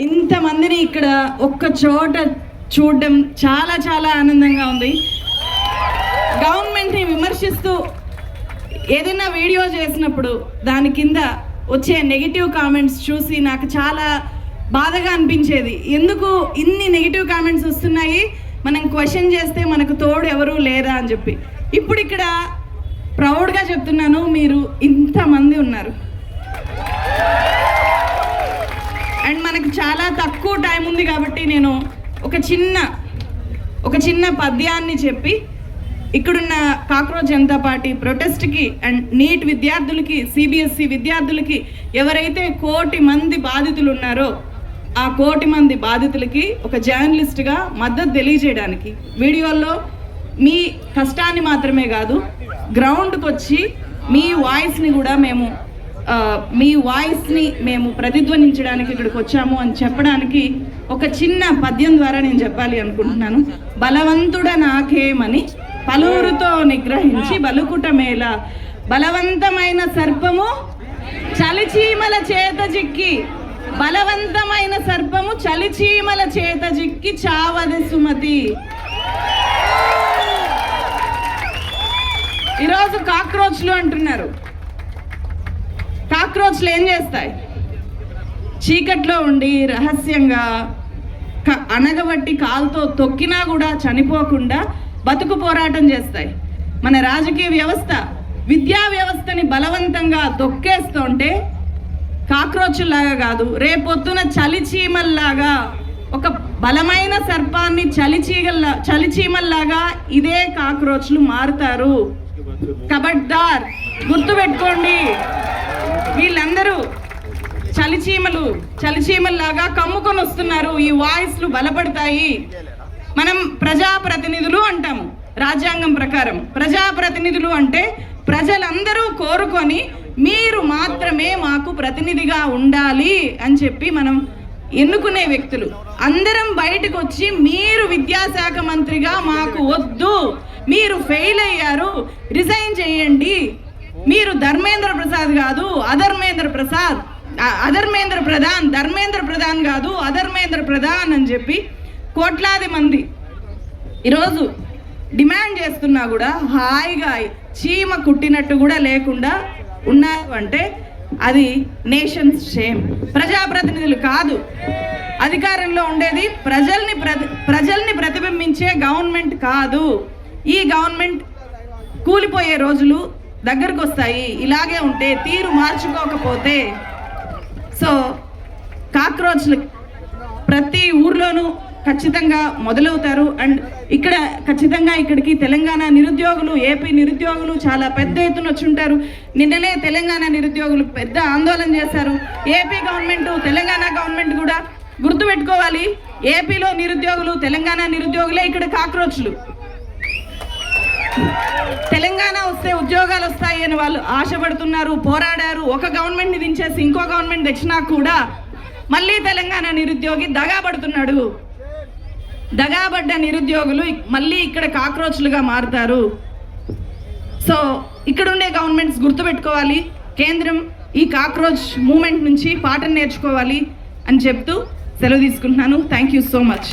ఇంతమందిని ఇక్కడ ఒక్క చోట చూడడం చాలా చాలా ఆనందంగా ఉంది. గవర్నమెంట్ని విమర్శిస్తూ ఏదైనా వీడియో చేసినప్పుడు దాని కింద వచ్చే నెగిటివ్ కామెంట్స్ చూసి నాకు చాలా బాధగా అనిపించేది. ఎందుకు ఇన్ని నెగిటివ్ కామెంట్స్ వస్తున్నాయి, మనం క్వశ్చన్ చేస్తే మనకు తోడు ఎవరు లేరా అని చెప్పి. ఇప్పుడు ఇక్కడ ప్రౌడ్గా చెప్తున్నాను, మీరు ఇంతమంది ఉన్నారు అండ్ మనకు చాలా తక్కువ టైం ఉంది కాబట్టి నేను ఒక చిన్న పద్యాన్ని చెప్పి ఇక్కడున్న కాక్రోచ్ జనతా పార్టీ ప్రొటెస్ట్కి అండ్ నీట్ విద్యార్థులకి, సిబిఎస్ఈ విద్యార్థులకి, ఎవరైతే 1 కోటి మంది బాధితులు ఉన్నారో ఆ 1 కోటి మంది బాధితులకి ఒక జర్నలిస్ట్గా మద్దతు తెలియజేయడానికి, వీడియోల్లో మీ కష్టాన్ని మాత్రమే కాదు గ్రౌండ్కి వచ్చి మీ వాయిస్ని కూడా మేము ప్రతిధ్వనించడానికి ఇక్కడికి వచ్చాము అని చెప్పడానికి ఒక చిన్న పద్యం ద్వారా నేను చెప్పాలి అనుకుంటున్నాను. బలవంతుడ నాకేమని పలువురితో నిగ్రహించి బలుకుట మేల, బలవంతమైన సర్పము చలిచీమల చేత జిక్కి, బలవంతమైన సర్పము చలిచీమల చేత జిక్కి చావది సుమతి. ఈరోజు కాక్రోచ్లు అంటున్నారు. కాక్రోచ్లు ఏం చేస్తాయి? చీకట్లో ఉండి రహస్యంగా అనగబట్టి కాలుతో తొక్కినా కూడా చనిపోకుండా బతుకు పోరాటం చేస్తాయి. మన రాజకీయ వ్యవస్థ, విద్యా వ్యవస్థని బలవంతంగా తొక్కేస్తుంటే కాక్రోచ్లాగా కాదు, రేపొద్దున చలిచీమల్లాగా ఒక బలమైన సర్పాన్ని చలిచీమల్లాగా ఇదే కాక్రోచ్లు మారుతారు. కబడ్దార్, గుర్తుపెట్టుకోండి. వీళ్ళందరూ చలిచీమల్లాగా కమ్ముకొని వస్తున్నారు. ఈ వాయిస్లు బలపడతాయి. మనం ప్రజాప్రతినిధులు అంటాము. రాజ్యాంగం ప్రకారం ప్రజాప్రతినిధులు అంటే ప్రజలందరూ కోరుకొని మీరు మాత్రమే మాకు ప్రతినిధిగా ఉండాలి అని చెప్పి మనం ఎన్నుకునే వ్యక్తులు. అందరం బయటకు వచ్చి మీరు విద్యాశాఖ మంత్రిగా మాకు వద్దు, మీరు ఫెయిల్ అయ్యారు, రిజైన్ చేయండి, మీరు ధర్మేంద్ర ప్రసాద్ కాదు అధర్మేంద్ర ప్రధాన్, ధర్మేంద్ర ప్రధాన్ కాదు అధర్మేంద్ర ప్రధాన్ అని చెప్పి కోట్లాది మంది ఈరోజు డిమాండ్ చేస్తున్నా కూడా హాయిగా చీమ కుట్టినట్టు కూడా లేకుండా ఉన్నారు అంటే అది నేషన్స్ షేమ్. ప్రజాప్రతినిధులు కాదు అధికారంలో ఉండేది, ప్రజల్ని ప్రతిబింబించే గవర్నమెంట్ కాదు. ఈ గవర్నమెంట్ కూలిపోయే రోజులు దగ్గరకు వస్తాయి. ఇలాగే ఉంటే, తీరు మార్చుకోకపోతే. సో కాక్రోచ్లు ప్రతి ఊర్లోనూ ఖచ్చితంగా మొదలవుతారు. అండ్ ఇక్కడ ఖచ్చితంగా ఇక్కడికి తెలంగాణ నిరుద్యోగులు, ఏపీ నిరుద్యోగులు చాలా పెద్ద ఎత్తున వచ్చి ఉంటారు. నిన్ననే తెలంగాణ నిరుద్యోగులు పెద్ద ఆందోళన చేశారు. ఏపీ గవర్నమెంట్, తెలంగాణ గవర్నమెంట్ కూడా గుర్తుపెట్టుకోవాలి, ఏపీలో నిరుద్యోగులు, తెలంగాణ నిరుద్యోగులే ఇక్కడ కాక్రోచ్లు. తెలంగాణ వస్తే ఉద్యోగాలు వస్తాయి అని వాళ్ళు ఆశపడుతున్నారు, పోరాడారు. ఒక గవర్నమెంట్ని దించేసి ఇంకో గవర్నమెంట్ తెచ్చినా కూడా మళ్ళీ తెలంగాణ నిరుద్యోగి దగాబడుతున్నాడు. దగాబడ్డ నిరుద్యోగులు మళ్ళీ ఇక్కడ కాక్రోచ్లుగా మారుతారు. సో ఇక్కడ ఉండే గవర్నమెంట్స్ గుర్తుపెట్టుకోవాలి, కేంద్రం ఈ కాక్రోచ్ మూమెంట్ నుంచి పాఠం నేర్చుకోవాలి అని చెప్తూ సెలవు తీసుకుంటున్నాను. Thank you so much.